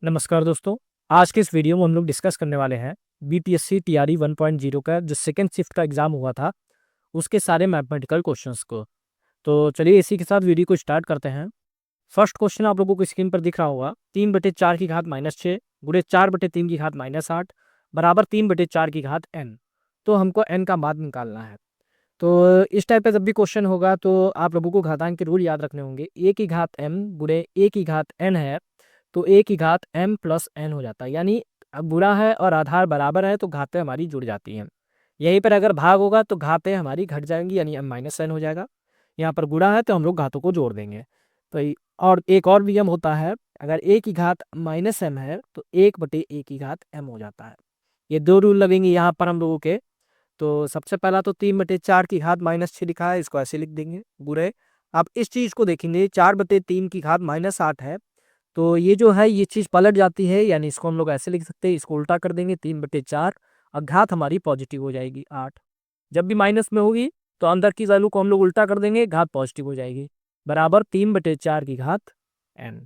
नमस्कार दोस्तों। आज के इस वीडियो में हम लोग डिस्कस करने वाले हैं बीपीएससी टीआरई 1.0 का जो सेकंड शिफ्ट का एग्जाम हुआ था उसके सारे मैथमेटिकल क्वेश्चंस को। तो चलिए इसी के साथ वीडियो को स्टार्ट करते हैं। फर्स्ट क्वेश्चन आप लोगों को स्क्रीन पर दिख रहा होगा, 3/4 की घात -6 गुणे 4/3 की घात -8 बराबर 3/4 की घात n। तो हमको n का मान निकालना है। तो इस टाइप का जब भी क्वेश्चन होगा तो आप लोगों को घातांक के रूल याद रखने होंगे। a की घात m गुणे a की घात n है तो a की घात m प्लस n हो जाता है। यानी अब गुणा है और आधार बराबर है तो घातें हमारी जुड़ जाती हैं। यहीं पर अगर भाग होगा तो घातें हमारी घट जाएंगी यानी m माइनस n हो जाएगा। यहाँ पर गुणा है तो हम लोग घातों को जोड़ देंगे। तो और एक और नियम होता है, अगर a की घात -m है तो 1/a की घात m हो जाता है। ये दो रूल लगेंगे यहाँ पर हम लोगों के। तो सबसे पहला तो 3/4 की घात -6 लिखा है, इसको ऐसे लिख देंगे बुरे। आप इस चीज को देखेंगे 4/3 की घात -8 है तो ये जो है ये चीज पलट जाती है, यानी इसको हम लोग ऐसे लिख सकते हैं, इसको उल्टा कर देंगे 3/4 और घात हमारी पॉजिटिव हो जाएगी 8। जब भी माइनस में होगी तो अंदर की वैल्यू को हम लोग उल्टा कर देंगे, घात पॉजिटिव हो जाएगी बराबर 3/4 की घात n।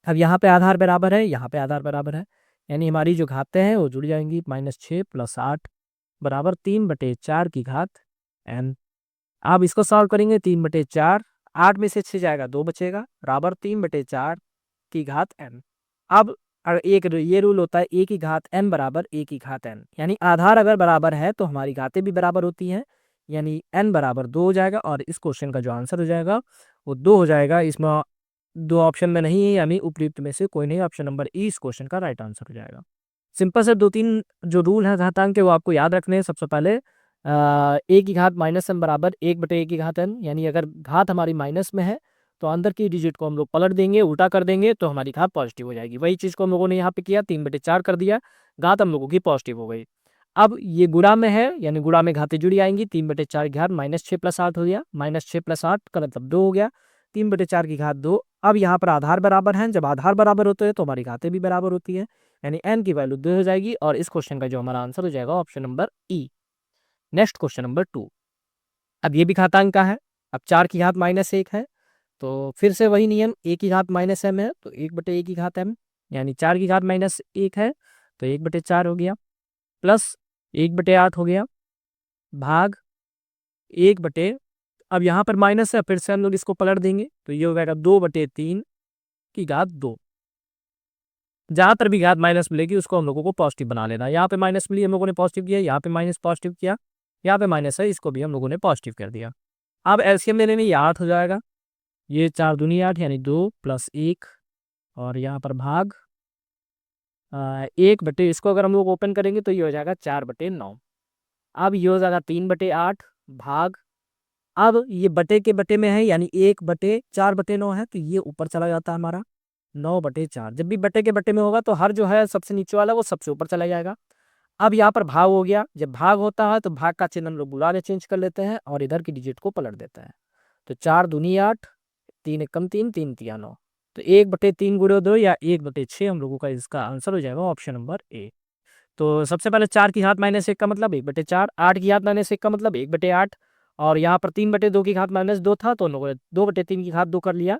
अब यहाँ पे आधार बराबर है, यहाँ पे आधार बराबर है, यानी हमारी जो घातें हैं वो जुड़ जाएंगी। -6 + 8 बराबर 3/4 की घात n। अब इसको सॉल्व करेंगे, 3/4 8 में से 6 जाएगा 2 बचेगा बराबर 3/4 की घात n। अब एक ये रूल होता है a की घात m बराबर a की घात n, यानी आधार अगर बराबर है तो हमारी घातें भी बराबर होती हैं, यानी n बराबर 2 हो जाएगा और इस क्वेश्चन का जो आंसर हो जाएगा वो 2 हो जाएगा। इसमें दो ऑप्शन में नहीं है, यानी उपयुक्त में से कोई नहीं, ऑप्शन नंबर ई इस क्वेश्चन का राइट आंसर हो जाएगा। सिंपल से 2-3 जो रूल है घातांक के वो आपको याद रखने हैं। सबसे पहले a की घात -m बराबर 1/a की घात n, यानी अगर घात हमारी माइनस में है तो अंदर की डिजिट को हम लोग पलट देंगे, उल्टा कर देंगे तो हमारी घात पॉजिटिव हो जाएगी। वही चीज़ को हम लोगों ने यहाँ पे किया, 3/4 कर दिया, घात हम लोगों की पॉजिटिव हो गई। अब ये गुणा में है, यानी गुणा में घातें जुड़ी आएंगी। 3/4 की घात -6 + 8 हो गया, -6 + 8 का मतलब 2 हो गया, 3/4 की घात 2। अब यहाँ पर आधार बराबर हैं, जब आधार बराबर होते हैं तो हमारी घातें भी बराबर होती है, यानी n की वैल्यू 2 हो जाएगी और इस क्वेश्चन का जो हमारा आंसर हो जाएगा ऑप्शन नंबर ई। Next question number 2। अब ये भी घातांक का है। अब 4 की घात -1 है तो फिर से वही नियम, a की घात -m है तो 1/a की घात m, यानी 4 की घात -1 है तो 1/4 हो गया, प्लस 1/8 हो गया, भाग 1/, अब यहाँ पर माइनस है फिर से हम लोग इसको पलट देंगे तो ये हो जाएगा 2/3 की घात 2। जहाँ पर भी घात माइनस मिलेगी उसको हम लोगों को पॉजिटिव बना लेना। यहाँ पे माइनस मिली हम लोगों ने पॉजिटिव किया, यहाँ पे माइनस पॉजिटिव किया, यहाँ पे माइनस है इसको भी हम लोगों ने पॉजिटिव कर दिया। अब एलसीएम लेने में ये 8 हो जाएगा, ये 4 दूनी 8 यानी 2 + 1 और यहाँ पर भाग 1/, इसको अगर हम लोग ओपन करेंगे तो ये हो जाएगा 4/9। अब ये हो जाएगा 3/8 भाग, अब ये बटे के बटे में है यानी 1/4/9 है तो ये ऊपर चला जाता है हमारा 9/4। जब भी बटे के बटे में होगा तो हर जो है सबसे नीचे वाला वो सबसे ऊपर चला जाएगा। अब यहाँ पर भाग हो गया, जब भाग होता है तो भाग का चिन्ह हम लोग बुला चेंज कर लेते हैं और इधर की डिजिट को पलट देते हैं। तो 4 दूनी 8, 3 एकम 3, 3 तिया 9, तो 1/3 गुणे 2 या 1/6 हम लोगों का इसका आंसर हो जाएगा ऑप्शन नंबर ए। तो सबसे पहले 4 की घात -1 का मतलब 1/4, 8 की घात -1 का मतलब 1/8 और यहाँ पर 3/2 की घात -2 था तो 2/3 की घात 2 कर लिया।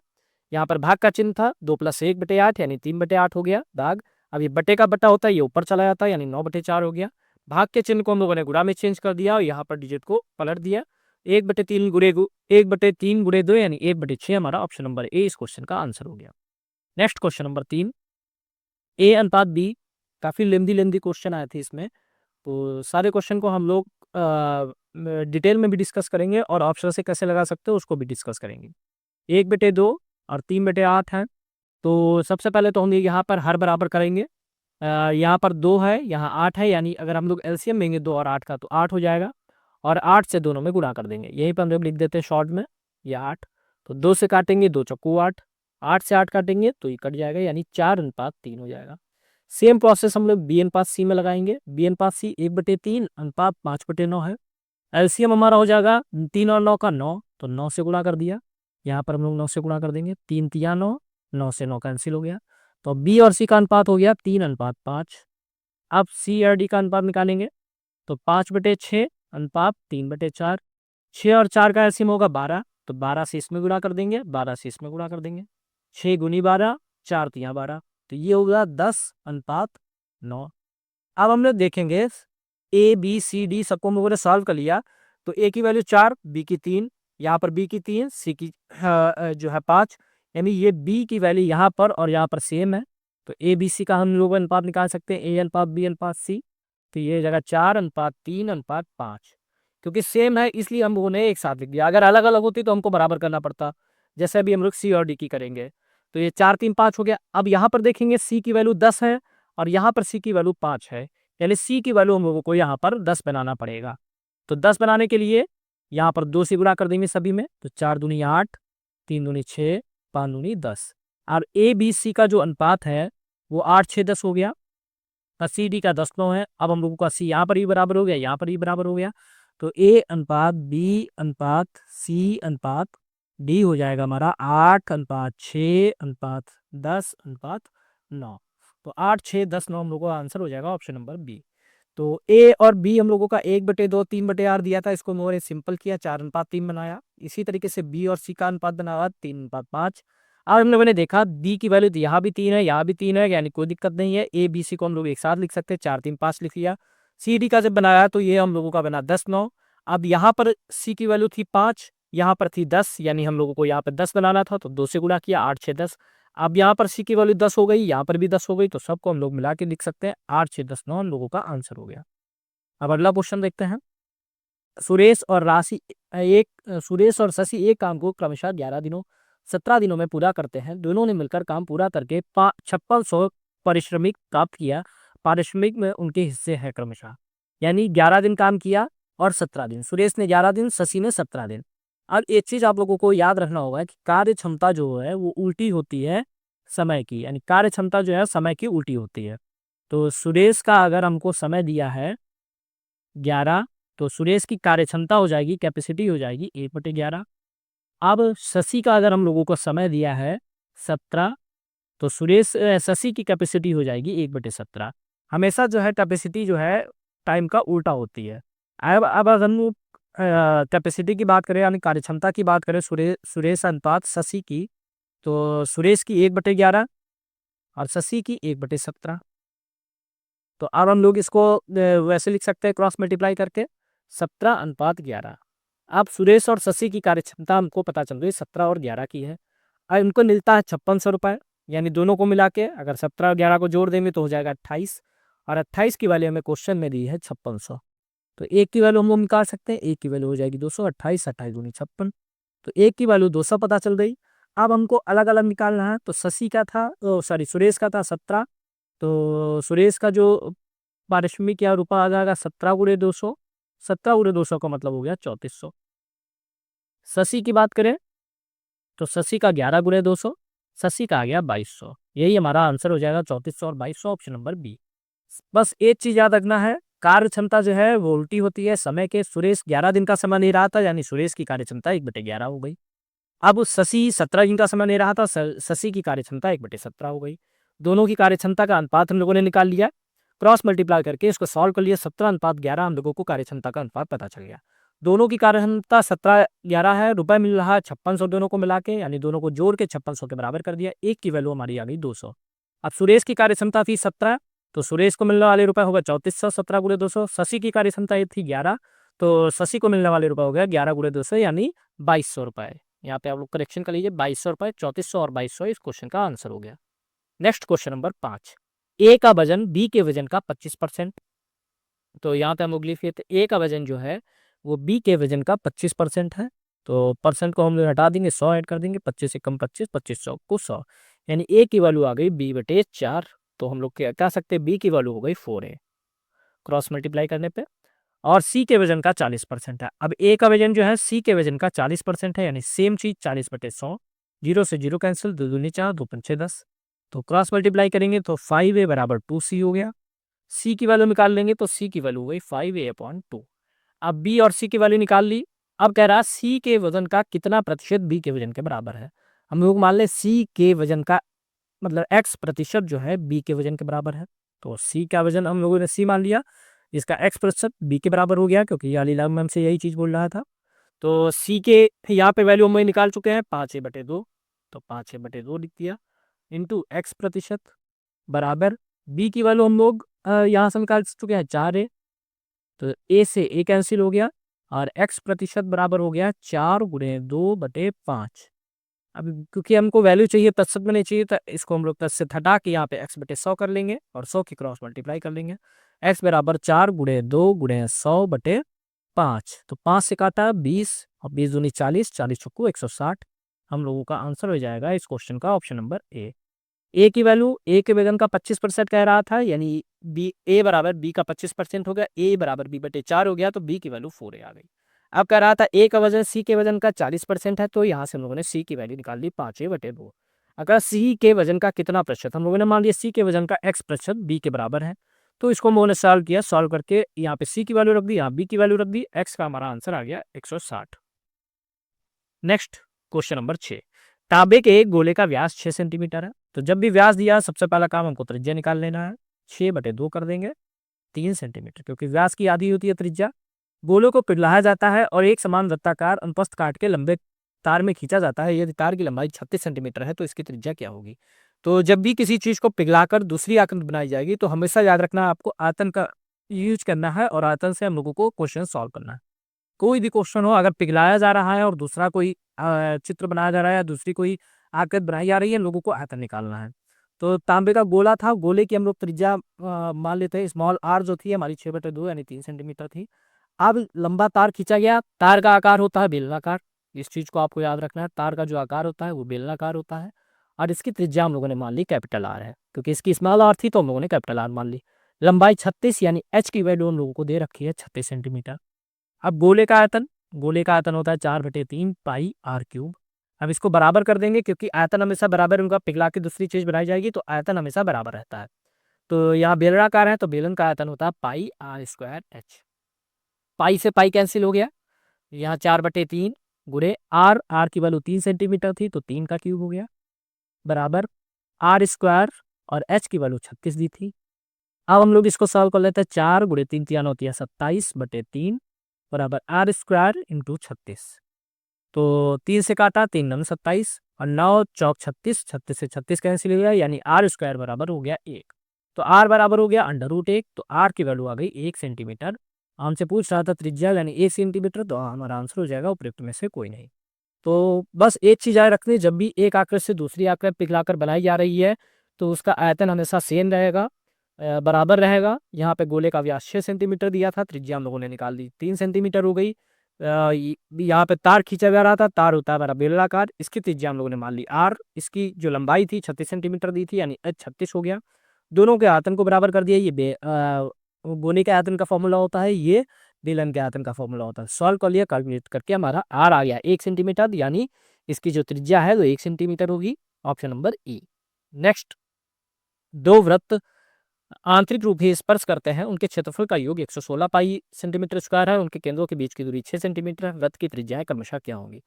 यहाँ पर भाग का चिन्ह था 2 + 1/8 यानी 3/8 हो गया भाग। अब ये बटे का बटा होता है ये ऊपर चला जाता है यानी 9/4 हो गया। भाग के चिन्ह को हम लोगों ने गुणा में चेंज कर दिया और यहाँ पर डिजिट को पलट दिया। 1/3 गुणे 2 यानी 1/6 हमारा ऑप्शन नंबर ए इस क्वेश्चन का आंसर हो गया। नेक्स्ट क्वेश्चन नंबर 3, ए अनुपात बी। काफ़ी लेंदी क्वेश्चन आए थे इसमें, तो सारे क्वेश्चन को हम लोग डिटेल में भी डिस्कस करेंगे और ऑप्शन से कैसे लगा सकते हो उसको भी डिस्कस करेंगे। 1/2 और 3/8 है तो सबसे पहले तो हम यहाँ पर हर बराबर करेंगे। यहाँ पर 2 है, यहाँ 8 है, यानी अगर हम लोग एलसीएम लेंगे 2 और 8 का तो 8 हो जाएगा और 8 से दोनों में गुणा कर देंगे। यहीं पर हम लोग लिख देते हैं शॉर्ट में ये 8, तो 2 से काटेंगे 2 चौको 8, 8 से 8 काटेंगे तो ये कट जाएगा यानी 4:3 हो जाएगा। सेम प्रोसेस हम लोग बी अनुपात सी में लगाएंगे। बी अनुपात सी 1/3 अनुपात 5/9 है। एलसीएम हमारा हो जाएगा 3 और 9 का 9, तो 9 से गुणा कर दिया, यहाँ पर हम लोग 9 से गुणा कर देंगे, 3 तिया 9, 9 से 9 कैंसिल हो गया। तो बी और सी का अनुपात हो गया 3:5। अब सी और डी का अनुपात निकालेंगे तो 5/6 अनुपात 3/4, 6 और 4 का एलसीएम होगा 12, तो 12 से इसमें गुणा कर देंगे, 12 से इसमें गुणा कर देंगे, 6 गुनी 12, 4 तिया 12, तो ये होगा 10:9। अब हम लोग देखेंगे ए बी सी डी सबको हम लोगों ने सॉल्व कर लिया। तो ए की वैल्यू 4, बी की 3, यहाँ पर बी की 3, सी की जो है 5, यानी ये बी की वैल्यू यहाँ पर और यहाँ पर सेम है। तो ए बी सी का हम लोग अनुपात निकाल सकते हैं, ए अनुपात बी अनुपात सी। तो ये जगह 4:3:5, क्योंकि सेम है इसलिए हम लोगों ने एक साथ लिख दिया। अगर अलग अलग होती तो हमको बराबर करना पड़ता, जैसे अभी हम लोग सी और डी की करेंगे। तो ये 4, 3, 5 हो गया। अब यहाँ पर देखेंगे सी की वैल्यू 10 है और यहाँ पर सी की वैल्यू 5 है, यानी सी की वैल्यू हम लोगों को यहाँ पर 10 बनाना पड़ेगा। तो 10 बनाने के लिए यहाँ पर 2 से गुणा कर देंगे सभी में। तो 4×2=8, 3×2=6, 5×2=10। और ए बी सी का जो अनुपात है वो 8:6:10 हो गया और सी डी का 10:9 है। अब हम लोगों का सी यहाँ पर भी बराबर हो गया, यहाँ पर भी बराबर हो गया। तो ए अनुपात बी अनुपात सी अनुपात डी हो जाएगा हमारा 8:6:10:9। तो 8:6:10:9 हम लोगों का आंसर हो जाएगा ऑप्शन नंबर बी। तो ए और बी हम लोगों का 1/2 3/8 दिया था, इसको हमने सिंपल किया, 4:3 बनाया। इसी तरीके से बी और सी का अनुपात बना हुआ 3:5। अब हम लोगों ने देखा डी की वैल्यू यहाँ भी 3 है, यहाँ भी 3 है, यानी कोई दिक्कत नहीं है। ए बी सी को हम लोग एक साथ लिख सकते हैं, 4, 3, 5 लिख लिया। सी डी का जब बनाया तो ये हम लोगों का बना 10:9। अब यहाँ पर सी की वैल्यू थी 5, यहाँ पर थी 10, यानी हम लोगों को यहाँ पर 10 बनाना था, तो 2 से गुणा किया, 8, 6, 10। अब यहाँ पर सी की वैल्यू 10 हो गई, यहाँ पर भी 10 हो गई, तो सबको हम लोग मिला के लिख सकते हैं। 8, 6, 10, 9 हम लोगों का आंसर हो गया। अब अगला क्वेश्चन देखते हैं। सुरेश और शशि एक काम को क्रमशः 11 दिनों 17 दिनों में पूरा करते हैं। दोनों ने मिलकर काम पूरा करके 5600 पारिश्रमिक प्राप्त किया। पारिश्रमिक में उनके हिस्से हैं क्रमशः, यानी 11 दिन काम किया और 17 दिन। सुरेश ने 11 दिन, शशि ने 17 दिन। अब एक चीज आप लोगों को याद रखना होगा कि कार्य क्षमता जो है वो उल्टी होती है समय की, यानी कार्य क्षमता जो है समय की उल्टी होती है। तो सुरेश का अगर हमको समय दिया है 11, तो सुरेश की कार्य क्षमता हो जाएगी, कैपेसिटी हो जाएगी 1/11। अब शशि का अगर हम लोगों को समय दिया है 17, तो शशि की कैपेसिटी हो जाएगी 1/17। हमेशा जो है कैपेसिटी जो है टाइम का उल्टा होती है। अब अगर हम कैपेसिटी की बात करें, यानी कार्य क्षमता की बात करें, सुरेश अनुपात शशि की, तो सुरेश की 1/11 और शशि की 1/17। तो अब हम लोग इसको वैसे लिख सकते हैं, क्रॉस मल्टीप्लाई करके 17:11। अब सुरेश और शशि की कार्य क्षमता हमको पता चल रही है 17 और 11 की है। अब इनको मिलता है 5600 रुपये, यानी दोनों को मिला के अगर 17 और 11 को जोड़ देंगे तो हो जाएगा 28, और 28 की वैल्यू हमें क्वेश्चन में दी है 5600। तो एक की वैल्यू हम लोग निकाल सकते हैं, एक की वैल्यू हो जाएगी 200, 28 दूनी 56। तो एक की वैल्यू 200 पता चल गई। अब हमको अलग अलग निकालना है। तो शशि का था, सुरेश का था 17, तो सुरेश का जो पारिश्रमिक या रुपया आ जाएगा 17×200। 17×200 का मतलब हो गया 3400। शशि की बात करें तो शशि का 11×200, शशि का आ गया 2200। यही हमारा आंसर हो जाएगा 3400 और 2200, ऑप्शन नंबर बी। बस एक चीज याद रखना है, कार्य क्षमता जो है वो उल्टी होती है समय के। सुरेश 11 दिन का समय ले रहा था, यानी सुरेश की कार्य क्षमता 1/11 हो गई। अब शशि 17 दिन का समय ले रहा था, शशि की कार्य क्षमता 1/17 हो गई। दोनों की कार्य क्षमता का अनुपात हम लोगों ने निकाल लिया, क्रॉस मल्टीप्लाई करके इसको सॉल्व कर लिया। 17:11 हम लोगों को कार्य क्षमता का अनुपात पता चल गया। दोनों की कार्य क्षमता 17/11 है, रुपए मिल रहा है 5600 दोनों को मिला के, यानी दोनों को जोड़ के 5600 के बराबर कर दिया। एक की वैल्यू हमारी आ गई 200। अब सुरेश की कार्य क्षमता थी 17, तो सुरेश को मिलने वाले रुपए होगा 3400, 17×200। शशि की कार्य क्षमता ये थी 11, तो शशि को मिलने वाले रुपए हो गया 11×200, यानी 2200 रुपए। यहाँ पे आप लोग करेक्शन कर लीजिए, 2200 रुपए, 3400 और 2200 इस क्वेश्चन का आंसर हो गया। Next question number 5। ए का वजन बी के वजन का 25%। तो यहाँ पे हम लोग लिखिए, तो ए का वजन जो है वो बी के वजन का 25% है। तो परसेंट को हम लोग हटा देंगे, 100 ऐड कर देंगे, 25 से कम 25, 2500 को 100, यानी ए की वैल्यू आ गई b/4। तो हम लोग क्या कह सकते हैं, बी की वैल्यू हो गई 4a क्रॉस मल्टीप्लाई करने पे। और सी के वजन का 40% है। अब ए का वजन जो है सी के वजन का 40% है, यानी सेम चीज 40/100, 0 से 0 कैंसिल, 2 दूनी 4, 2 पंचे 10। तो क्रॉस मल्टीप्लाई करेंगे तो 5a = 2c हो गया। सी की वैल्यू निकाल लेंगे तो सी की वैल्यू हो गई 5a/2। अब बी और सी की वैल्यू निकाल ली। अब कह रहा है सी के वजन का कितना प्रतिशत बी के वजन के बराबर है। हम लोग मान ले सी के वजन का मतलब x% जो है बी के वजन के बराबर है। तो सी का वजन हम लोगों ने सी मान लिया, इसका x% बी के बराबर हो गया, क्योंकि अली लाभ में हमसे यही चीज बोल रहा था। तो सी के यहाँ पे वैल्यू हम निकाल चुके हैं 5a/2, तो 5a/2 लिख दिया इंटू x%। बराबर बी की वैल्यू हम लोग यहाँ से निकाल चुके हैं 4a, तो ए से ए कैंसिल हो गया और x प्रतिशत बराबर हो गया 4/2/5। अब क्योंकि हमको वैल्यू चाहिए प्रतिशत में नहीं चाहिए, तो इसको हम लोग प्रतिशत हटा के यहाँ पे x/100 कर लेंगे और 100 की क्रॉस मल्टीप्लाई कर लेंगे। x बराबर 4/2/100/5, तो 5 से काटा 20 और 20 दूनी 40, 40 चौको 160। हम लोगों का आंसर हो जाएगा इस क्वेश्चन का ऑप्शन नंबर ए की वैल्यू ए के वजन का 25% कह रहा था, यानी बी ए बराबर बी का 25% हो गया, ए बराबर b/4 हो गया, तो बी की वैल्यू 4a आ गई। अब कह रहा था ए का वजन सी के वजन का 40% है, तो यहाँ से हम लोगों ने सी की वैल्यू निकाल ली 5a/2। अगर सी के वजन का कितना प्रतिशत, हम लोगों ने मान लिया सी के वजन का x प्रतिशत बी के बराबर है, तो इसको हम लोगों ने सॉल्व किया, सॉल्व करके यहाँ पे सी की वैल्यू रख दी, यहाँ बी की वैल्यू रख दी, एक्स का हमारा आंसर आ गया 160। नेक्स्ट क्वेश्चन नंबर 6, तांबे के एक गोले का व्यास 6 सेंटीमीटर है, तो जब भी व्यास दिया सबसे पहला काम हमको त्रिज्या निकाल लेना है। 6/2 कर देंगे 3 सेंटीमीटर, क्योंकि व्यास की आधी होती है त्रिज्या। गोलों को पिघलाया जाता है और एक समान वृत्ताकार अनुप्रस्थ काट के लंबे तार में खींचा जाता है। यदि तार की लंबाई 36 सेंटीमीटर है तो इसकी त्रिज्या क्या होगी। तो जब भी किसी चीज को पिघलाकर दूसरी आकृति बनाई जाएगी तो हमेशा याद रखना आपको आयतन का यूज करना है और आयतन से हम लोगों को क्वेश्चन सॉल्व करना है। कोई भी क्वेश्चन हो, अगर पिघलाया जा रहा है और दूसरा कोई चित्र बनाया जा रहा है या दूसरी कोई आकृति बनाई जा रही है, लोगों को आयतन निकालना है। तो तांबे का गोला था, गोले की हम लोग त्रिज्या मान लेते हैं स्मॉल आर, जो थी हमारी 6/2 यानी 3 सेंटीमीटर थी। अब लंबा तार खींचा गया, तार का आकार होता है बेलनाकार, इस चीज को आपको याद रखना है। तार का जो आकार होता है वो बेलनाकार होता है और इसकी त्रिज्या हम लोगों ने मान ली कैपिटल आर है, क्योंकि इसकी स्मॉल आर थी तो हम लोगों ने कैपिटल आर मान ली। लंबाई 36 यानी एच की वैल्यू हम लोगों को दे रखी है 36 सेंटीमीटर। अब गोले का आयतन होता है 4/3 पाई आर क्यूब। अब इसको बराबर कर देंगे, क्योंकि आयतन हमेशा बराबर, उनका पिघला के दूसरी चीज बनाई जाएगी तो आयतन हमेशा बराबर रहता है। तो यहाँ बेलनाकार है तो बेलन का आयतन होता है पाई आर स्क्वायर एच। पाई से पाई कैंसिल हो गया, यहाँ 4/3 गुणे आर, आर की वैल्यू 3 सेंटीमीटर थी तो 3 का क्यूब हो गया, बराबर आर स्क्वायर और एच की वैल्यू 36 दी थी। अब हम लोग इसको सॉल्व कर लेते हैं। 4 गुणे 3 3 होती है 27/3 बराबर आर स्क्वायर इंटू 36। तो 3 से काटा 3 9 27 और 9 चौक 36, 36 से 36 कैंसिल हो गया, यानी आर स्क्वायर बराबर हो गया 1। तो आर बराबर हो गया √1, तो आर की वैल्यू आ गई 1 सेंटीमीटर। हमसे पूछ रहा था त्रिज्या यानी 1 सेंटीमीटर, तो हमारा आंसर हो जाएगा उपयुक्त में से कोई नहीं। तो बस एक चीज याद रखनी, जब भी एक आकृति से दूसरी आकृति पिघलाकर बनाई जा रही है तो उसका आयतन हमेशा सेम रहेगा, बराबर रहेगा। यहाँ पे गोले का व्यास 6 सेंटीमीटर दिया था, त्रिज्या हम लोगों ने निकाल दी 3 सेंटीमीटर हो गई। यहाँ पे तार खींचा जा रहा था, तार होता है हमारा बेलनाकार, इसकी त्रिज्या हम लोगों ने मान ली आर। इसकी जो लंबाई थी 36 सेंटीमीटर दी थी, यानी एच 36 हो गया। दोनों के आयतन को बराबर कर दिया। ये गोले के आयतन का फॉर्मूला होता है, ये बेलन के आयतन का फॉर्मूला होता है। सॉल्व कर लिया, कैलकुलेट करके हमारा आर आ गया 1 सेंटीमीटर, यानी इसकी जो त्रिज्या है वो 1 सेंटीमीटर होगी, ऑप्शन नंबर ई। नेक्स्ट, दो वृत्त आंतरिक रूप से स्पर्श करते हैं, उनके क्षेत्रफल का योग 116 पाई सेंटीमीटर स्क्वायर है, उनके केंद्रों के बीच की दूरी 6 सेंटीमीटर है, वृत्त की त्रिज्याएं क्रमशः क्या होंगी।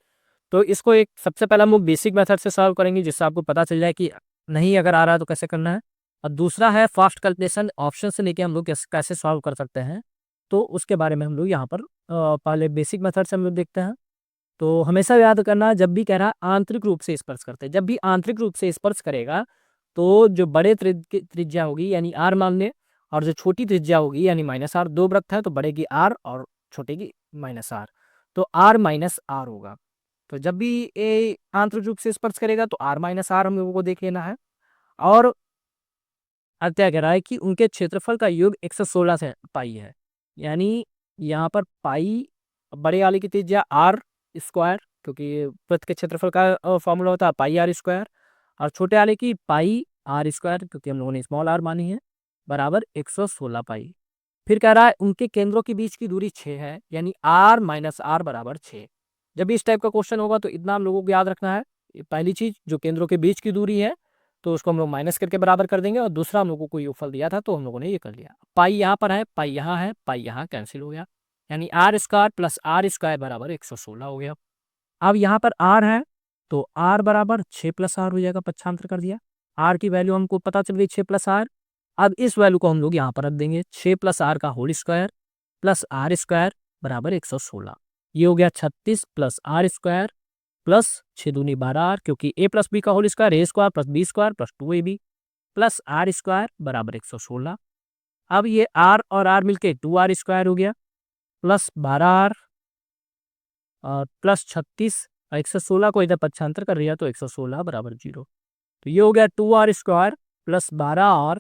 तो इसको एक सबसे पहला हम लोग बेसिक मेथड से सॉल्व करेंगे, जिससे आपको पता चल जाए कि नहीं अगर आ रहा है तो कैसे करना है। और दूसरा है फास्ट कैलकुलेशन, ऑप्शन से लेके हम लोग कैसे सॉल्व कर सकते हैं, तो उसके बारे में हम लोग यहाँ पर पहले बेसिक मेथड से हम लोग देखते हैं। तो हमेशा याद करना, जब भी कह रहा है आंतरिक रूप से स्पर्श करते हैं, जब भी आंतरिक रूप से स्पर्श करेगा तो जो बड़े त्रिज्या होगी यानी आर मान ले, और जो छोटी त्रिज्या होगी यानी -r, दो वृत्त है तो बड़े की आर और छोटे की -r, तो r -r होगा। तो जब भी ये आंतरिक रूप से स्पर्श करेगा तो r -r हम लोगों को देख लेना है। और अब क्या कह रहा है कि उनके क्षेत्रफल का योग 116 से पाई है, यानी यहाँ पर पाई बड़े वाले की त्रिज्या आर स्क्वायर, क्योंकि वृत्त के क्षेत्रफल का फॉर्मूला होता है पाई आर स्क्वायर, और छोटे वाले की पाई आर स्क्वायर, क्योंकि हम लोगों ने स्मॉल आर मानी है, बराबर 116 पाई। फिर कह रहा है उनके केंद्रों के बीच की दूरी 6 है, यानी r -r बराबर 6। जब भी इस टाइप का क्वेश्चन होगा तो इतना हम लोगों को याद रखना है, पहली चीज जो केंद्रों के बीच की दूरी है तो उसको हम लोग माइनस करके बराबर कर देंगे, और दूसरा हम लोगों को योगफल दिया था तो हम लोगों ने ये कर लिया। पाई यहाँ पर है, पाई यहाँ है, पाई यहाँ कैंसिल हो गया, यानी r square plus r square बराबर 116 हो गया। अब यहाँ पर r है तो r बराबर 6 + r हो जाएगा, पक्षांतर कर दिया, r की वैल्यू हमको पता चल गई 6 + r। अब इस वैल्यू को हम लोग यहाँ पर रख देंगे, 6 + r का whole square plus r square बराबर 116। ये हो गया 36 प्लस r स्क्वायर प्लस 6 दूनी 12r, क्योंकि a + b का whole square a square plus b square plus 2ab। Plus R square बराबर 116। अब ये आर और आर मिलके 2r स्क्वायर हो गया प्लस 12r और प्लस 36। 116 को इधर पक्षांतर कर दिया तो 116 बराबर 0। तो ये हो गया 2r square plus 12r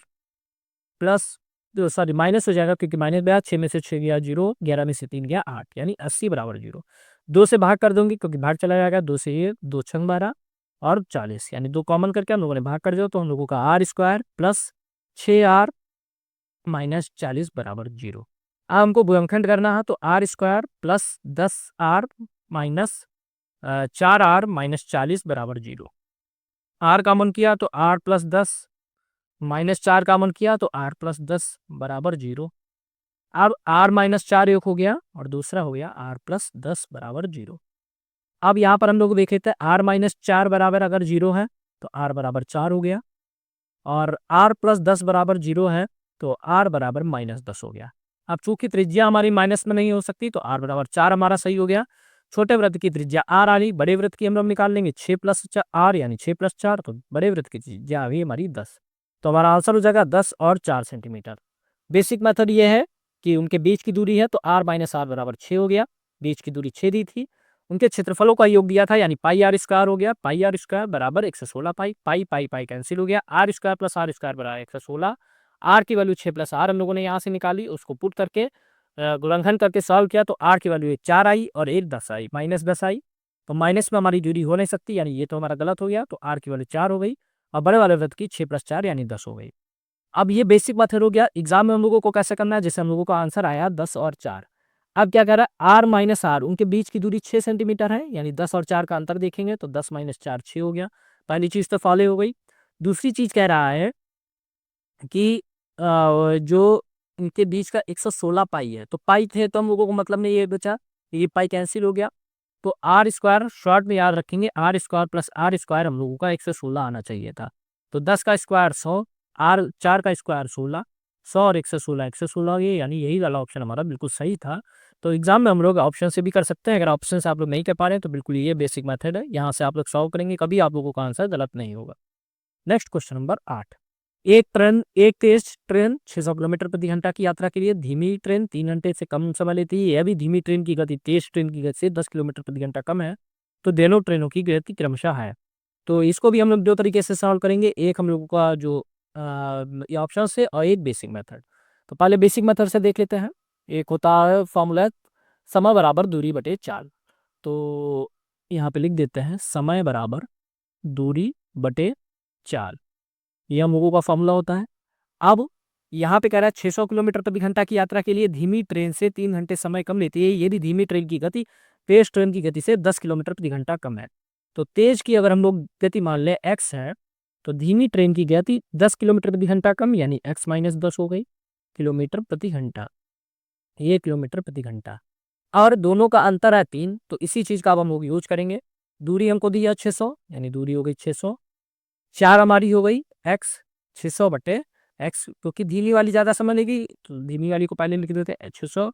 plus sorry minus हो जाएगा क्योंकि माइनस गया, 6 में से 6 गया 0, 11 में से 3 गया 8, यानी 80 बराबर 0। 2 से भाग कर दूंगी क्योंकि भाग चला जाएगा, 2 से ये 2 छंग 12 और 40, यानी 2 कॉमन करके हम लोगों ने भाग कर दिया तो हम लोगों का are square plus 6r minus 40 बराबर 0। अब हमको गुणनखंड करना है तो R square plus 10r minus 4r minus 40 बराबर 0। आर कॉमन किया तो r प्लस 10 माइनस 4 कॉमन किया तो r प्लस 10 बराबर 0। अब r माइनस 4 एक हो गया और दूसरा हो गया r प्लस 10 बराबर 0। अब यहाँ पर हम लोग देखे थे r माइनस 4 बराबर अगर 0 है तो r बराबर 4 हो गया और r प्लस 10 बराबर 0 है तो r बराबर माइनस 10 हो गया। अब चूंकि त्रिज्या हमारी माइनस में नहीं हो सकती तो r बराबर 4 हमारा सही हो गया। छोटे वृत्त की त्रिज्या r आ रही, बड़े वृत्त की हम लोग निकाल लेंगे 6 प्लस r यानी 6 प्लस 4, तो बड़े वृत्त की त्रिज्या अभी हमारी 10, तो हमारा आंसर हो जाएगा 10 और 4 सेंटीमीटर। बेसिक मेथड ये है कि उनके बीच की दूरी है तो r माइनस आर बराबर 6 हो गया, बीच की दूरी 6 दी थी, उनके क्षेत्रफलों का योग दिया था यानी पाई आर स्क्वायर हो गया, पाई आर स्क्वायर बराबर 116 पाई, पाई पाई पाई कैंसिल हो गया, R square plus R square बराबर 116। आर की वैल्यू 6 प्लस आर हम लोगों ने यहाँ से निकाली, उसको पुट करके गुणनखंड करके सॉल्व किया तो आर की वैल्यू 4 आई और एक 10 आई, माइनस 10 आई, तो माइनस में हमारी दूरी हो नहीं सकती यानी ये तो हमारा गलत हो गया, तो आर की वैल्यू 4 हो गई और बड़े वाले वृत्त की 6 प्लस 4 यानी 10 हो गई। अब ये बेसिक मेथड हो गया। एग्जाम में हम लोगों को कैसे करना है, जैसे हम लोगों का आंसर आया 10 और 4। अब क्या कह रहा है, आर माइनस आर उनके बीच की दूरी 6 सेंटीमीटर है, यानी 10 और 4 का अंतर देखेंगे तो 10 माइनस 4 6 हो गया। पहली चीज तो फॉलो हो गई। दूसरी चीज कह रहा है कि जो इनके बीच का 116 पाई है, तो पाई थे तो हम लोगों को मतलब नहीं ये बचा, ये पाई कैंसिल हो गया, तो आर स्क्वायर शॉर्ट में याद रखेंगे, R square plus R square हम लोगों का 116 आना चाहिए था। तो 10 का स्क्वायर 100, आर 4 का स्क्वायर 16, 100 और 116 ये यानी यही वाला ऑप्शन हमारा बिल्कुल सही था। तो एग्जाम में हम लोग ऑप्शन से भी कर सकते हैं, अगर ऑप्शन से आप लोग नहीं कर पा रहे हैं तो बिल्कुल ये बेसिक मेथड है, यहाँ से आप लोग सॉल्व करेंगे, कभी आप लोगों का आंसर गलत नहीं होगा। Next question number 8। एक तेज ट्रेन 600 किलोमीटर प्रति घंटा की यात्रा के लिए धीमी ट्रेन 3 घंटे से कम समय लेती है। यह भी धीमी ट्रेन की गति तेज ट्रेन की गति से 10 किलोमीटर प्रति घंटा कम है, तो दोनों ट्रेनों की गति क्रमशः है। तो इसको भी हम लोग दो तरीके से सॉल्व करेंगे, एक हम लोगों का जो ये ऑप्शन से और एक बेसिक मेथड। तो पहले बेसिक मेथड से देख लेते हैं। एक होता है फॉर्मूला समय बराबर दूरी बटे चाल, तो यहाँ पे लिख देते हैं समय बराबर दूरी बटे चाल, ये हम लोगों का फॉर्मूला होता है। अब यहाँ पे कह रहा है 600 किलोमीटर प्रति घंटा की यात्रा के लिए धीमी ट्रेन से 3 घंटे समय कम लेती है, यदि धीमी ट्रेन की गति तेज ट्रेन की गति से 10 किलोमीटर प्रति घंटा कम है। तो तेज की अगर हम लोग गति मान लें x है, तो धीमी ट्रेन की गति 10 किलोमीटर प्रति घंटा कम यानी x माइनस 10 हो गई किलोमीटर प्रति घंटा, ये किलोमीटर प्रति घंटा, और दोनों का अंतर है 3, तो इसी चीज का अब हम लोग यूज करेंगे। दूरी हमको दी है 600 यानी दूरी हो गई 600, 4 हमारी हो गई x, 600 बटे x, क्योंकि धीमी वाली ज़्यादा समय लेगी तो धीमी वाली को पहले लिख देते हैं 600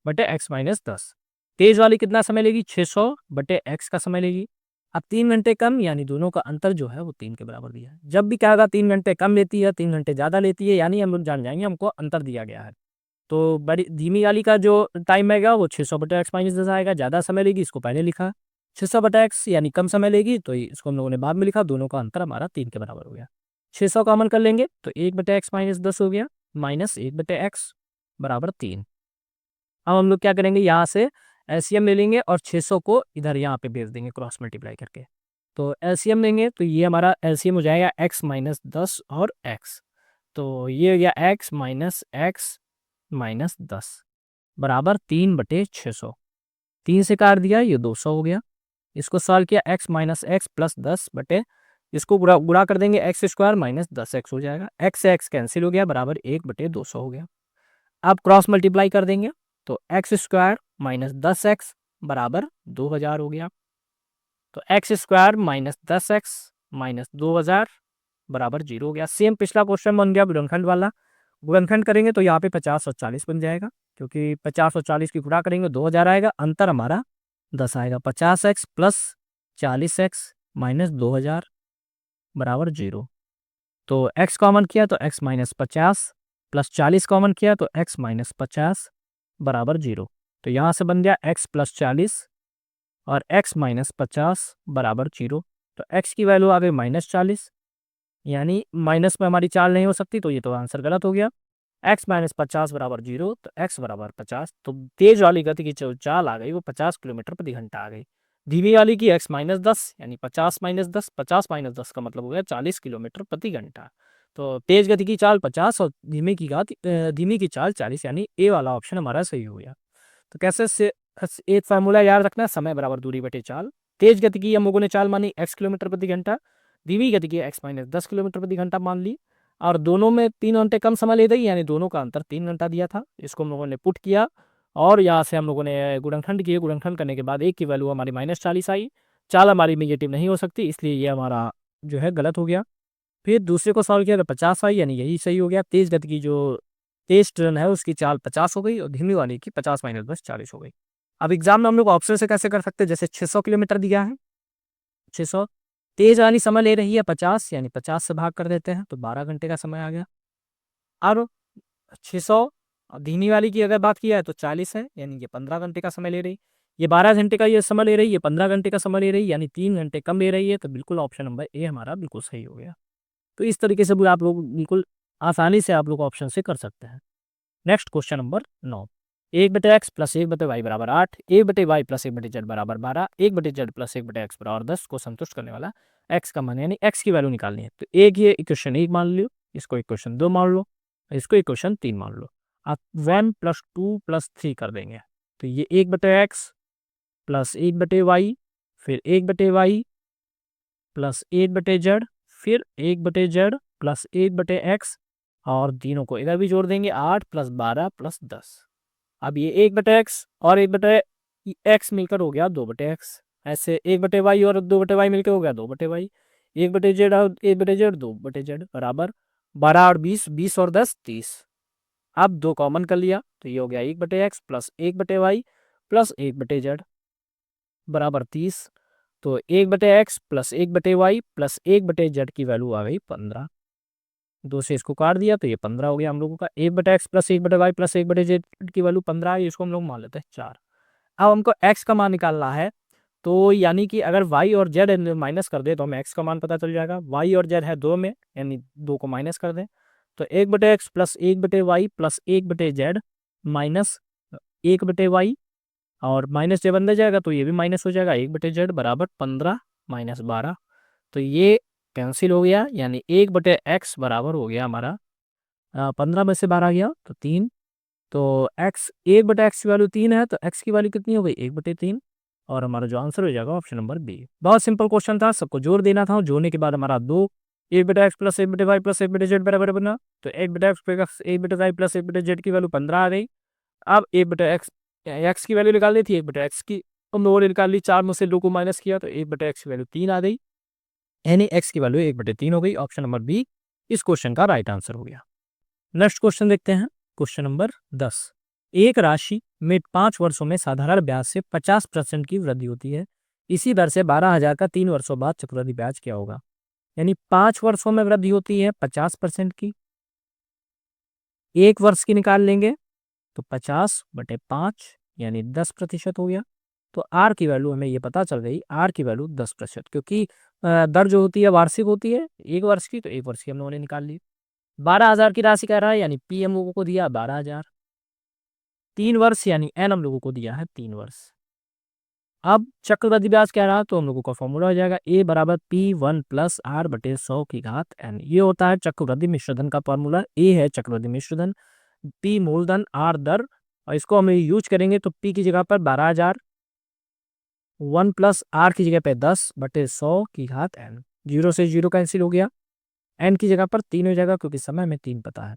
बटे x माइनस 10। तेज वाली कितना समय लेगी, 600 बटे x का समय लेगी। अब 3 घंटे कम यानी दोनों का अंतर जो है वो 3 के बराबर दिया है। जब भी कहेगा 3 घंटे कम लेती है 3 घंटे ज़्यादा लेती है, यानी हम लोग जान जाएंगे हमको अंतर दिया गया है। तो बड़ी धीमी वाली का जो टाइम आएगा वो 600 बटे एक्स माइनस 10 आएगा, ज़्यादा समय लेगी इसको पहले लिखा, 600 बटा एक्स यानी कम समय लेगी तो इसको हम लोगों ने बाद में लिखा, दोनों का अंतर हमारा 3 के बराबर हो गया। 600 कॉमन कर लेंगे तो 1 बटे एक्स माइनस 10 हो गया, माइनस 1 बटे एक्स बराबर 3। अब हम लोग क्या करेंगे, यहाँ से एलसीएम ले लेंगे और 600 को इधर यहाँ पे भेज देंगे क्रॉस मल्टीप्लाई करके, तो एलसीएम लेंगे तो ये हमारा एलसीएम हो जाएगा एक्स माइनस 10 और एक्स, तो ये हो गया एक्स माइनस 10 बराबर 3 बटे 600, 3 से काट दिया ये 200 हो गया। इसको सॉल्व किया x माइनस एक्स प्लस 10 बटे, इसको गुणा कर देंगे एक्स स्क्वायर माइनस 10x हो जाएगा, x से x कैंसिल हो गया बराबर 1 बटे 200 हो गया। अब क्रॉस मल्टीप्लाई कर देंगे तो एक्स स्क्वायर माइनस 10x बराबर 2000 हो गया, तो x square minus 10x minus 2000 बराबर 0 हो गया। सेम पिछला क्वेश्चन बन गया गुणनखंड वाला, गुणनखंड करेंगे तो यहाँ पे 50 और 40 बन जाएगा, क्योंकि 50 और 40 की गुणा करेंगे 2000 आएगा, अंतर हमारा 10 आएगा, 50x प्लस 40x माइनस 2000 बराबर 0। तो x कॉमन किया तो x माइनस 50 प्लस 40 कॉमन किया तो x माइनस 50 बराबर 0। तो यहाँ से बन गया x प्लस 40 और x माइनस 50 बराबर 0। तो x की वैल्यू आ गई माइनस 40, यानी माइनस में हमारी चाल नहीं हो सकती, तो ये तो आंसर गलत हो गया। x माइनस 50 बराबर 0, तो x बराबर 50। तो तेज वाली गति की जो चाल आ गई वो 50 किलोमीटर प्रति घंटा आ गई। धीमी वाली की x माइनस 10, यानी 50 माइनस 10, 50 माइनस 10 का मतलब हो गया 40 किलोमीटर प्रति घंटा। तो तेज गति की चाल 50 और धीमी की चाल 40, यानी ए वाला ऑप्शन हमारा सही हो गया। तो कैसे से एक फार्मूला याद रखना, समय बराबर दूरी बटे चाल। तेज गति की हम लोगों ने चाल मानी x किलोमीटर प्रति घंटा, धीमी गति की x माइनस 10 किलोमीटर प्रति घंटा मान ली, और दोनों में 3 घंटे कम समय ले रही, यानी दोनों का अंतर 3 घंटा दिया था। इसको हम लोगों ने पुट किया और यहाँ से हम लोगों ने गुणनखंड किए। गुणनखंड करने के बाद एक की वैल्यू हमारी माइनस 40 आई। चाल हमारी निगेटिव नहीं हो सकती, इसलिए ये हमारा जो है गलत हो गया। फिर दूसरे को सॉल्व किया तो 50 आई, यानी यही सही हो गया। तेज गति की जो तेज ट्रेन है उसकी चाल 50 हो गई और धीमी वाली की 50 माइनस 10 40 हो गई। अब एग्जाम में हम लोग ऑप्शन से कैसे कर सकते हैं, जैसे 600 किलोमीटर दिया है, 600 तेज वाली समय ले रही है 50, यानी 50 से भाग कर देते हैं तो 12 घंटे का समय आ गया। और 600 धीमी वाली की अगर बात किया है तो 40 है, यानी ये 15 घंटे का समय ले रही। ये 12 घंटे का ये समय ले रही है, 15 घंटे का समय ले रही है, यानी 3 घंटे कम ले रही है। तो बिल्कुल ऑप्शन नंबर ए हमारा बिल्कुल सही हो गया। तो इस तरीके से भी आप लोग बिल्कुल आसानी से आप लोग ऑप्शन से कर सकते हैं। Next question number 9। 1/x plus 1/y बराबर 8, 1/y प्लस 1/z बराबर 12, 1/z प्लस 1/x बराबर 10 को संतुष्ट करने वाला x का मान, यानी x की वैल्यू निकालनी है। तो एक ये इक्वेशन 1 मान लो, इसको इक्वेशन 2 मान लो, इसको इक्वेशन 3 मान लो। आप 1 प्लस 2 प्लस 3 कर देंगे। तो ये 1/x प्लस 1/y, फिर 1/y प्लस 1/z, फिर 1/z प्लस 1/x, और तीनों को इधर भी जोड़ देंगे, 8 प्लस 12 प्लस 10। अब ये 1/x और 1/x मिलकर हो गया 2/x। ऐसे 1/y और 2/y मिलकर हो गया 2/y। 1/z और 1/z 2/z बराबर 12 और 20, 20 और 10 30। अब 2 कॉमन कर लिया तो ये हो गया 1/x plus 1/y plus 1/z बराबर 30। तो 1/x plus 1/y plus 1/z की वैल्यू आ गई 15। 2 से इसको काट दिया तो ये 15 हो गया हम लोगों का। 1/x plus 1/y plus 1/z की वैल्यू 15 है, इसको हम लोग मान लेते हैं 4। अब हमको x का मान निकालना है, तो यानी कि अगर y और z माइनस कर दे तो हमें x का मान पता चल जाएगा। y और z है 2 में, यानी 2 को माइनस कर दें तो 1/x plus 1/y plus 1/z minus 1/y, और माइनस जब अंदर जाएगा तो ये भी माइनस हो जाएगा। 1/z बराबर 15 माइनस 12, तो ये कैंसिल हो गया, यानी 1/x बराबर हो गया हमारा 15 में से 12 गया तो 3। तो x 1/x की वैल्यू 3 है, तो x की वैल्यू कितनी हो गई 1/3, और हमारा जो आंसर हो जाएगा ऑप्शन नंबर बी। बहुत सिंपल क्वेश्चन था, सबको जोड़ देना था, जोड़ने के बाद हमारा 2 1/x plus 1/y plus 1/z बराबर बना। तो 1/x plus 1/y plus 1/z की वैल्यू 15 आ गई। अब 1/x x की वैल्यू निकालनी थी, 1/x की हम लोगों ने निकाल ली, 4 में से 2 को माइनस किया तो 1/x की वैल्यू 3 आ गई, यानी x की वैल्यू 1/3 हो गई। ऑप्शन नंबर बी इस क्वेश्चन का राइट आंसर हो गया। नेक्स्ट क्वेश्चन देखते हैं, क्वेश्चन नंबर 10। एक राशि में 5 वर्षों में साधारण ब्याज से 50% की वृद्धि होती है, इसी दर से 12,000 का 3 वर्षों बाद चक्रवृद्धि ब्याज क्या होगा। यानी 5 वर्षों में वृद्धि होती है 50% की, 1 वर्ष की निकाल लेंगे तो 50/5 यानी 10% हो गया। तो आर की वैल्यू हमें ये पता चल गई, आर की वैल्यू 10%, क्योंकि दर जो होती है वार्षिक होती है 1 वर्ष की, तो 1 वर्ष की हम लोगों ने निकाल ली। 12,000 की राशि कह रहा है, यानी पी हम लोगों को दिया 12,000। 3 वर्ष यानी एन हम लोगों को दिया है 3 वर्ष। अब चक्रवृद्धि ब्याज कह रहा है, तो हम लोगों का फॉर्मूला हो जाएगा ए बराबर P1 प्लस आर बटे 100 की घात एन। ये होता है चक्रवृद्धि मिश्रधन का फॉर्मूला। ए है चक्रवृद्धि मिश्रधन, पी मूलधन, आर दर, और इसको हम यूज करेंगे तो पी की जगह पर 12,000, 1 प्लस आर की जगह पे 10/100 की घात एन। 0 से 0 कैंसिल हो गया, एन की जगह पर 3 हो जाएगा क्योंकि समय में 3 पता है।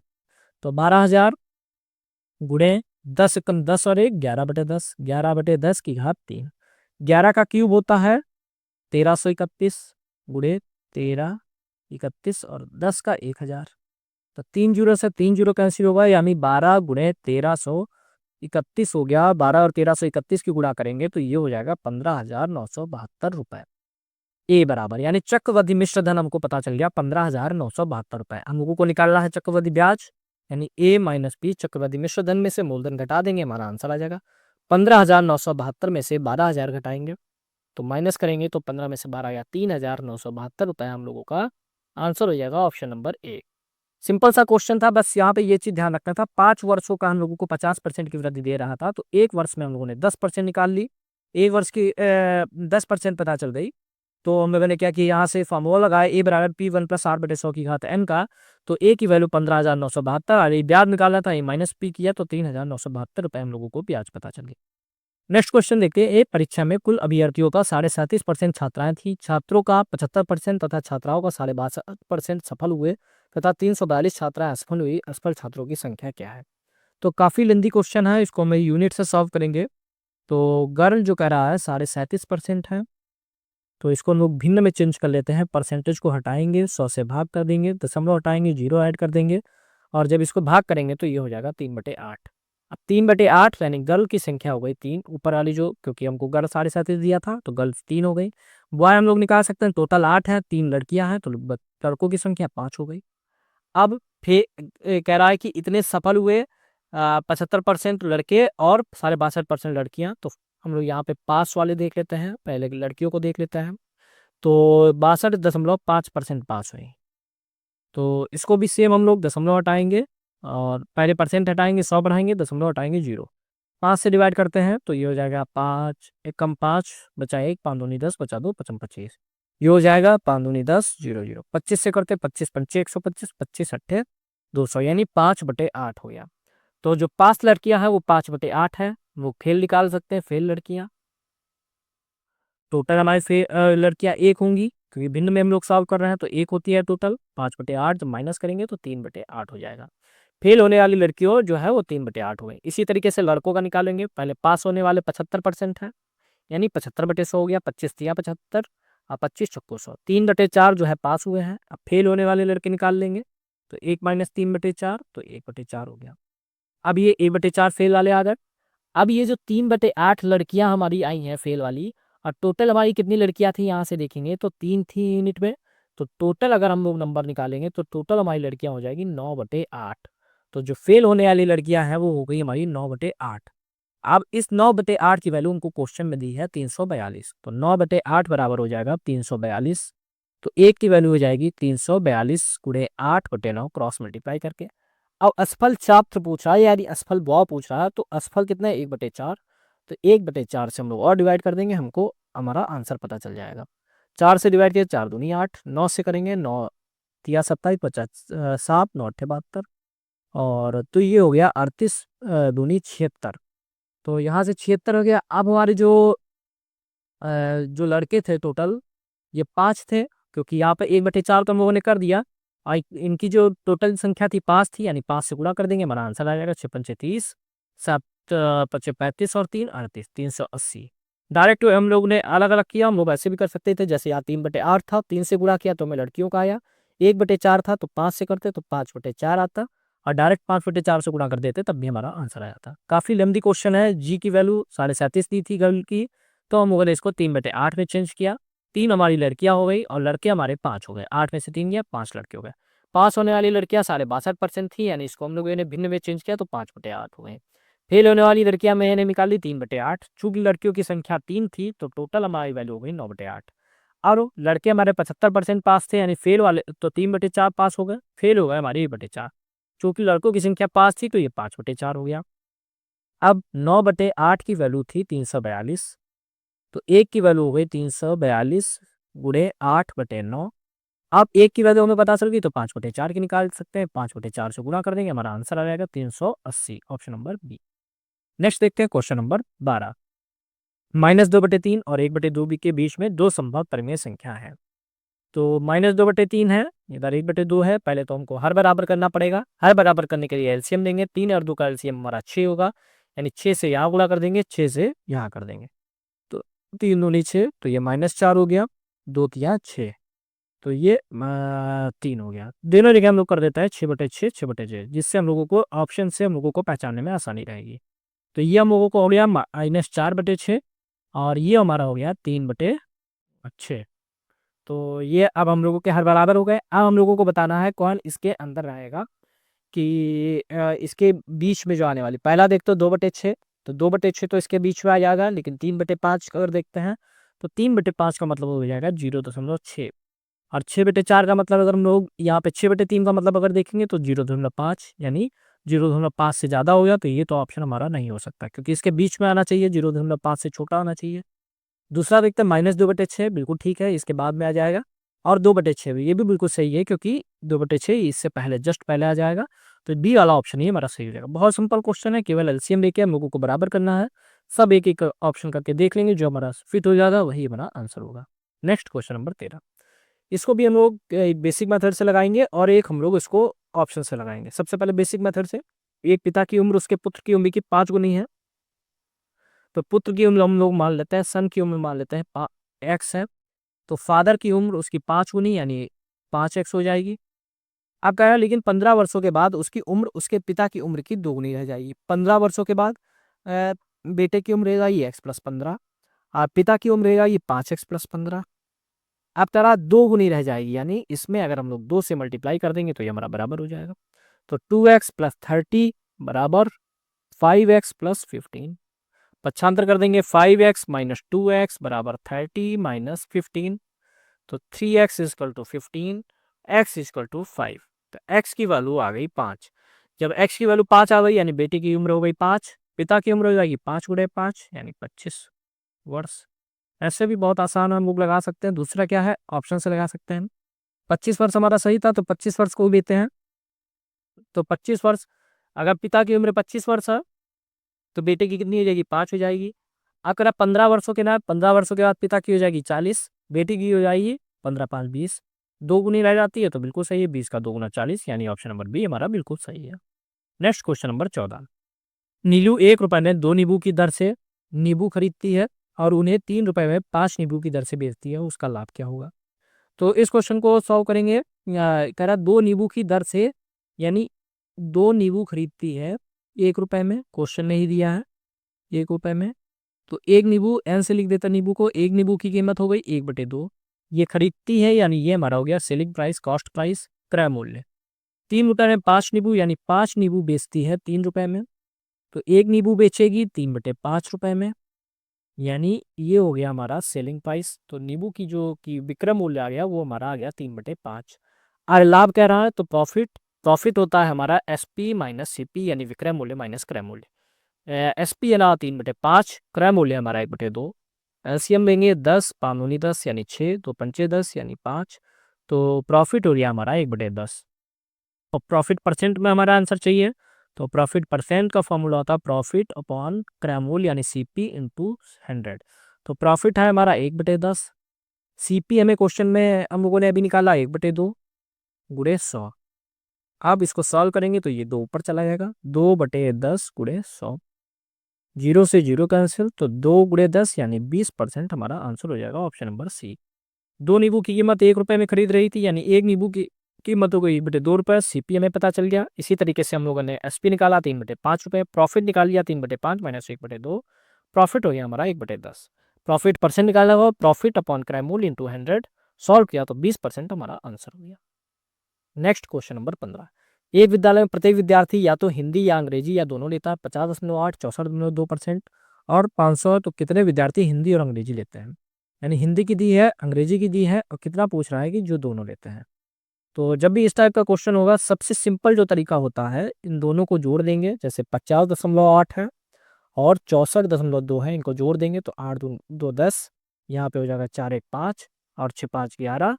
तो 12,000 गुणे 10 एकम 10 और 1 11/10, 11/10 की घात 3। 11 का क्यूब होता है 1331 गुणे 1331 और 10 का 1000। तो 3 जीरो से 3 जीरो कैंसिल होगा, यानी 12 गुणे 1331 हो गया। 12 और 1331 की गुणा करेंगे तो ये हो जाएगा 15,972 रुपए। ए बराबर, यानी चक्रवृद्धि मिश्र धन हमको पता चल गया 15,972 रुपए। हम लोगों को निकालना है चक्रवृद्धि ब्याज, यानी ए माइनस बी चक्रवृद्धि मिश्र धन में से मूलधन घटा देंगे, हमारा आंसर आ जाएगा। 15,972 में से 12,000 घटाएंगे तो माइनस करेंगे तो 15 में से 12 गया 3,972 रुपए, हम लोगों का आंसर हो जाएगा ऑप्शन नंबर ए। सिंपल सा क्वेश्चन था, बस यहाँ पे ये चीज ध्यान रखना था, 5 वर्षों का हम लोगों को 50% की वृद्धि दे रहा था, तो एक वर्ष में हम लोगों ने 10% निकाल ली। एक वर्ष की 10% पता चल गई, तो हम लोगों ने क्या किया, यहाँ से फॉर्मूला लगाया ए बराबर P1 प्लस आर बटे 100 की घात n का, तो ए की वैल्यू 15,972 और ये ब्याज निकालना था, ये माइनस पी किया तो 3,972 रुपए हम लोगों को ब्याज पता चल गई। नेक्स्ट क्वेश्चन देखते हैं। एक परीक्षा में कुल अभ्यर्थियों का 37.5% छात्राएं थी, छात्रों का 75% तथा छात्राओं का 62% सफल हुए तथा 342 छात्राएं असफल हुई, असफल छात्रों की संख्या क्या है। तो काफी लेंदी क्वेश्चन है, इसको हम यूनिट से सॉल्व करेंगे। तो गर्ल जो कह रहा है 37.5% है, तो इसको हम लोग भिन्न में चेंज कर लेते हैं, परसेंटेज को हटाएंगे, 100 से भाग कर देंगे, दशमलव हटाएंगे, 0 ऐड कर देंगे, और जब इसको भाग करेंगे तो ये हो जाएगा 3/8। अब 3/8 यानी गर्ल की संख्या हो गई 3, ऊपर वाली जो, क्योंकि हमको गर्ल 37 दिया था तो गर्ल्स 3 हो गई। बॉय हम लोग निकाल सकते हैं, टोटल 8 है, 3 लड़कियां हैं तो लड़कों की संख्या 5 हो गई। अब फिर कह रहा है कि इतने सफल हुए 75% लड़के और 62% लड़कियां, तो हम लोग यहाँ पे पास वाले देख लेते हैं, पहले लड़कियों को देख लेते हैं। तो 62.5% पास हुई, तो इसको भी सेम हम लोग दशमलव हटाएंगे और पहले परसेंट हटाएंगे, 100 बढ़ाएंगे, दशमलव हटाएंगे, 0। 5 से डिवाइड करते हैं तो ये हो जाएगा 5, एक कम 5 बचा 1, 5 दूनी 10 बचा 2, 55 25, ये हो जाएगा 5 दूनी 10, 0 0। 25 से करते 25 पंचे 125, 25 अट्ठे 200, यानी 5/8 हो गया। तो जो पास लड़कियां हैं वो 5/8 है, वो फेल निकाल सकते हैं, फेल लड़कियां। टोटल हमारे से लड़कियां 1 होंगी, क्योंकि भिन्न में हम लोग सॉल्व कर रहे हैं, तो 1 होती है टोटल। 5/8 जब माइनस करेंगे तो 3/8 हो जाएगा। फेल होने वाली लड़कियों जो है वो 3/8 हो गई। इसी तरीके से लड़कों का निकालेंगे, पहले पास होने वाले 75% है, यानी 75/100 हो गया, 25 तिया 75 और 25 चौको 100, 3/4 जो है पास हुए हैं। अब फेल होने वाले लड़के निकाल लेंगे, तो 1 माइनस 3/4 तो 1/4 हो गया। अब ये 1/4 फेल वाले आ गए। अब ये जो 3/8 लड़कियां हमारी आई हैं फेल वाली, और टोटल हमारी कितनी लड़कियां थी यहाँ से देखेंगे तो 3 थी यूनिट में, तो टोटल अगर हम लोग नंबर निकालेंगे तो टोटल हमारी लड़कियां हो जाएगी 9/8। तो जो फेल होने वाली लड़कियां हैं वो हो गई हमारी 9/8। अब इस 9/8 की वैल्यू उनको क्वेश्चन में दी है 342, तो 9/8 बराबर हो जाएगा 342। तो एक की वैल्यू हो जाएगी 342 गुणे 8/9 क्रॉस मल्टीप्लाई करके। अब असफल छात्र पूछ रहा है, यानी असफल बॉय पूछ रहा है, तो असफल कितना है 1/4, तो 1/4 से हम लोग और डिवाइड कर देंगे, हमको हमारा आंसर पता चल जाएगा। 4 से डिवाइड किया 4 दूनी 8, 9 से करेंगे 9 तिया 27 50 7 9 अट्ठे 72, और तो ये हो गया 38 दूनी 76। तो यहाँ से 76 हो गया। अब हमारे जो लड़के थे टोटल ये 5 थे, क्योंकि यहाँ पे 1/4 तो हम लोगों ने कर दिया, और इनकी जो टोटल संख्या थी 5 थी, यानी 5 से गुणा कर देंगे, हमारा आंसर आ जाएगा 6 पंचे 30, 7 पचे 35 और 3 38, 380। डायरेक्ट हम लोग ने अलग अलग किया, हम लोग ऐसे भी कर सकते थे, जैसे यहाँ 3/8 था, 3 से गुणा किया तो हमें लड़कियों का आया, 1/4 था तो 5 से करते तो 5/4 आता, और डायरेक्ट 5/4 से गुणा कर देते तब भी हमारा आंसर आया था। काफी लंबी क्वेश्चन है। जी की वैल्यू 37.5 दी थी गर्ल की, तो हम लोगों ने इसको 3/8 में चेंज किया। 3 हमारी लड़कियां हो गई और लड़के हमारे 5 हो गए, 8 में से 3 गया, 5 लड़के हो गए। पास होने वाली लड़कियां 62% थी, यानी इसको हम लोगों ने भिन्न में चेंज किया तो 5/8 हो गए। फेल होने वाली लड़कियां मैंने निकाली 3/8, चूंकि लड़कियों की संख्या 3 थी तो टोटल हमारी वैल्यू हो गई 9/8। और लड़के हमारे 75% पास थे, यानी फेल वाले तो 3/4 पास हो गए, फेल हो गए हमारे 1/4। चूंकि लड़कों की संख्या पास थी तो ये 5/4 हो गया। अब 9/8 की वैल्यू थी 342, तो एक की वैल्यू हो गई 342 गुणे 8/9। अब एक की वैल्यू हमें पता चल गई तो 5/4 की निकाल सकते हैं, 5/4 से गुणा कर देंगे, हमारा आंसर आ जाएगा 380, ऑप्शन नंबर बी। नेक्स्ट देखते हैं क्वेश्चन नंबर 12। -2/3 और 1/2 के बीच में दो संभव परिमेय संख्या है। तो -2/3 है, इधर 1/2 है। पहले तो हमको हर बराबर करना पड़ेगा, हर बराबर करने के लिए एलसीएम देंगे, 3 और 2 का एलसीएम हमारा 6 होगा, यानी 6 से यहाँ गुणा कर देंगे, 6 से यहाँ कर देंगे, तो 3 दूनी 6, तो ये -4 हो गया, 2 तिया 6, तो ये 3 हो गया। दोनों जगह हम लोग कर देता है 6/6, 6/6, जिससे हम लोगों को ऑप्शन से हम लोगों को पहचानने में आसानी रहेगी। तो ये हम लोगों को हो गया -4/6, और ये हमारा हो गया 3/6। तो ये अब हम लोगों के हर बराबर हो गए। अब हम लोगों को बताना है कौन इसके अंदर रहेगा, कि इसके बीच में जो आने वाली, पहला देखते हो 2/6, तो 2/6 तो इसके बीच में आ जाएगा, लेकिन 3/5 अगर देखते हैं तो 3/5 का मतलब हो जाएगा 0.6, और 6/4 का मतलब अगर हम लोग यहाँ पे 6/3 का मतलब अगर देखेंगे तो 0.5, यानी 0.5 से ज़्यादा हो गया, तो ये तो ऑप्शन हमारा नहीं हो सकता, क्योंकि इसके बीच में आना चाहिए, 0.5 से छोटा होना चाहिए। दूसरा देखते हैं -2/6, बिल्कुल ठीक है, इसके बाद में आ जाएगा। और 2/6 भी, ये भी बिल्कुल सही है, क्योंकि 2/6 इससे पहले, जस्ट पहले आ जाएगा। तो बी वाला ऑप्शन ही हमारा सही हो जाएगा। बहुत सिंपल क्वेश्चन है, केवल एलसीएम लेके हम लोगों को बराबर करना है। सब एक एक ऑप्शन करके देख लेंगे, जो हमारा फिट हो जाएगा वही हमारा आंसर होगा। नेक्स्ट क्वेश्चन नंबर 13, इसको भी हम लोग बेसिक मेथड से लगाएंगे, और एक हम लोग इसको ऑप्शन से लगाएंगे। सबसे पहले बेसिक मेथड से, एक पिता की उम्र उसके पुत्र की उम्र की 5 गुनी है, तो पुत्र की उम्र हम लोग मान लेते हैं, सन की उम्र मान लेते हैं x है, तो फादर की उम्र उसकी 5 गुनी यानी 5x हो जाएगी। अब कह रहा है लेकिन 15 वर्षों के बाद उसकी उम्र उसके पिता की उम्र की दोगुनी रह जाएगी। 15 वर्षों के बाद बेटे की उम्र रहेगा ये x+15, और पिता की उम्र रहेगा ये 5x+15। अब तरह 2 गुनी रह जाएगी, यानी इसमें अगर हम लोग 2 से मल्टीप्लाई कर देंगे तो ये हमारा बराबर हो जाएगा। तो 2x+30 बराबर 5x+15। पक्षांतर कर देंगे, 5x - 2x बराबर 30 - 15, तो 3x = 15, x = 5। तो x की वैल्यू आ गई 5। जब x की वैल्यू 5 आ गई, यानी बेटी की उम्र हो गई 5, पिता की उम्र हो जाएगी 5 × 5 यानी 25 वर्ष। ऐसे भी बहुत आसान हम लोग लगा सकते हैं। दूसरा क्या है, ऑप्शन से लगा सकते हैं। 25 वर्ष हमारा सही था, तो 25 वर्ष को भी लेते हैं। तो 25 वर्ष, अगर पिता की उम्र 25 वर्ष है तो बेटे की कितनी हो जाएगी, 5 हो जाएगी। अगर 15 वर्षों के ना, 15 वर्षों के बाद पिता की हो जाएगी 40, बेटी की हो जाएगी 15 × 5 = 20, 2 गुनी रह जाती है, तो बिल्कुल सही है, 20 का 2 × 40, यानी ऑप्शन नंबर बी हमारा बिल्कुल सही है। नेक्स्ट क्वेश्चन नंबर 14, नीलू 1 रुपए में 2 नींबू की दर से नींबू खरीदती है और उन्हें 3 रुपए में 5 नींबू की दर से बेचती है, उसका लाभ क्या होगा? तो इस क्वेश्चन को सॉल्व करेंगे। कह रहा 2 नींबू की दर से, यानी 2 नींबू खरीदती है 1 रुपए में, क्वेश्चन नहीं दिया है 1 रुपए में, तो 1 नींबू एन से लिख देता नींबू को, 1 नींबू की कीमत हो गई 1/2। ये खरीदती है, यानी ये हमारा हो गया सेलिंग प्राइस, कॉस्ट प्राइस, क्रय मूल्य। 3 रुपए में 5 नींबू, यानी 5 नींबू बेचती है 3 रुपए में, तो 1 नींबू बेचेगी 3/5 रुपए में, यानी ये हो गया हमारा सेलिंग प्राइस। तो नींबू की जो कि विक्रय मूल्य आ गया वो हमारा आ गया 3/5। और लाभ कह रहा है, तो प्रॉफिट, प्रॉफिट होता है हमारा SP - CP, यानी विक्रय मूल्य माइनस क्रय मूल्य। SP है ना 3/5, क्रय मूल्य हमारा 1/2। एलसीएम लेंगे 10 5 दूनी 10 यानी 6, 2 पंचे 10 यानी 5, तो प्रॉफिट हो गया हमारा 1/10। और प्रॉफिट परसेंट में हमारा आंसर चाहिए, तो प्रॉफिट परसेंट का फॉर्मूला होता है प्रॉफिट अपॉन क्रय मूल्य, यानी CP × 100। तो प्रॉफिट है हमारा 1/10, CP हमें क्वेश्चन में हम लोगों ने अभी निकाला 1/2 × 100। अब इसको सॉल्व करेंगे तो ये 2 ऊपर चला जाएगा, 2/10 × 100, 0 से 0 कैंसिल, तो 2 × 10 यानी 20% हमारा आंसर हो जाएगा, ऑप्शन नंबर सी। 2 नींबू की कीमत 1 रुपए में खरीद रही थी, यानी 1 नींबू की कीमत हो गई 2 रुपए, CP हमें पता चल गया। इसी तरीके से हम लोगों ने SP निकाला 3/5 रुपए, प्रॉफिट निकाल लिया 3/5 - 1/2, प्रॉफिट हो गया हमारा 1/10। प्रॉफिट परसेंट निकाला हुआ, प्रॉफिट अपॉन क्रय मूल्य × 100, सॉल्व किया तो 20% हमारा आंसर हो गया। नेक्स्ट क्वेश्चन नंबर 15, एक विद्यालय में प्रत्येक विद्यार्थी या तो हिंदी या अंग्रेजी या दोनों लेता है, 50.8, 64.2% और 500, तो कितने विद्यार्थी हिंदी और अंग्रेजी लेते हैं? यानी हिंदी की दी है, अंग्रेजी की दी है, और कितना पूछ रहा है कि जो दोनों लेते हैं। तो जब भी इस टाइप का क्वेश्चन होगा, सबसे सिंपल जो तरीका होता है, इन दोनों को जोड़ देंगे। जैसे 50.8 है और 64.2 है, इनको जोड़ देंगे तो 8 2 2 10, यहाँ पे हो जाएगा 4 1 5 और 6 5 11,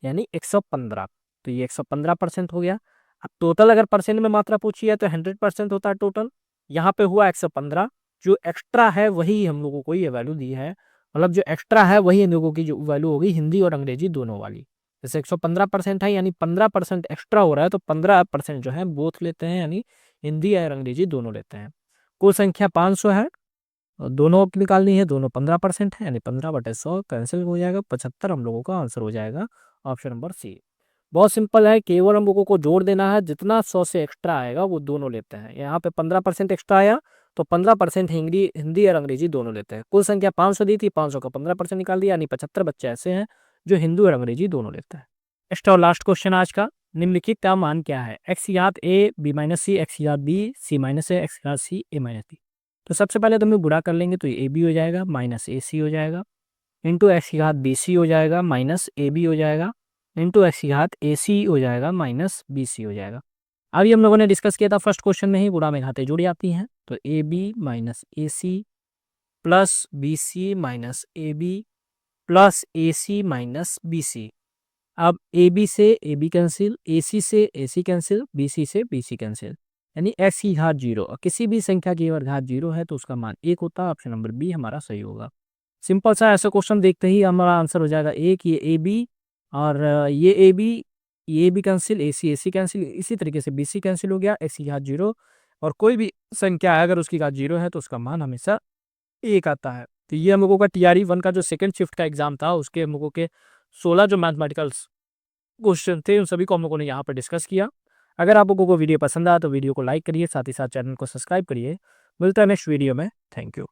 यानी 115। तो ये 115% हो गया। अब टोटल अगर परसेंट में मात्रा पूछी है तो 100% होता है टोटल। यहाँ पे हुआ 115, जो एक्स्ट्रा है वही हम लोगों को ये वैल्यू दी है, मतलब जो एक्स्ट्रा है वही हम लोगों की जो वैल्यू होगी हिंदी और अंग्रेजी दोनों वाली। जैसे 115% है, यानी 15% एक्स्ट्रा हो रहा है, तो 15% जो है बोथ लेते हैं, यानी हिंदी और अंग्रेजी दोनों लेते हैं। कुल संख्या 500 है और दोनों की निकालनी है, दोनों 15% है, यानी 15/100 कैंसिल हो जाएगा, 75 हम लोगों का आंसर हो जाएगा, ऑप्शन नंबर सी। बहुत सिंपल है, केवल हम लोगों को जोड़ देना है, जितना 100 से एक्स्ट्रा आएगा वो दोनों लेते हैं। यहाँ पे 15% एक्स्ट्रा आया तो 15% हिंदी हिंदी और अंग्रेजी दोनों लेते हैं। कुल संख्या 500 दी थी, 500 का 15% निकाल दिया, यानी 75 बच्चे ऐसे हैं जो हिंदी और अंग्रेजी दोनों लेता है। नेक्स्ट और लास्ट क्वेश्चन आज का, निम्नलिखित का मान क्या है? एक्स की घात A B minus C, X की घात B C minus A, X की घात सी ए माइनस बी। तो सबसे पहले तो हम लोग गुणा कर लेंगे, तो ए बी हो जाएगा माइनस ए सी हो जाएगा, इंटू एक्स की घात बी सी हो जाएगा माइनस ए बी हो जाएगा, इंटू एक्स की घात ए सी हो जाएगा माइनस बी सी हो जाएगा। अभी हम लोगों ने डिस्कस किया था फर्स्ट क्वेश्चन में ही, गुणा में घातें जुड़ जाती हैं, तो A B minus A C plus B C minus A B plus A C minus B C. अब ए बी से ए बी कैंसिल, ए सी से ए सी कैंसिल, बी सी से बी सी कैंसिल, यानी एक्स की घात 0 और किसी भी संख्या की अगर घात 0 है तो उसका मान 1 होता है। ऑप्शन नंबर बी हमारा सही होगा। सिंपल सा ऐसा क्वेश्चन देखते ही हमारा आंसर हो जाएगा एक, ये ए बी और ये A B cancel, A C cancel, इसी तरीके से बी सी कैंसिल हो गया, एक्स की घात 0 और कोई भी संख्या है अगर उसकी घात 0 है तो उसका मान हमेशा 1 आता है। तो ये हम लोगों का टीआरई 1 का जो सेकंड शिफ्ट का एग्जाम था उसके हम लोगों के 16 जो मैथमेटिकल्स क्वेश्चन थे उन सभी को हम लोगों ने यहाँ पर डिस्कस किया। अगर आप लोगों को वीडियो पसंद आया तो वीडियो को लाइक करिए, साथ ही साथ चैनल को सब्सक्राइब करिए। मिलता है नेक्स्ट वीडियो में। Thank you.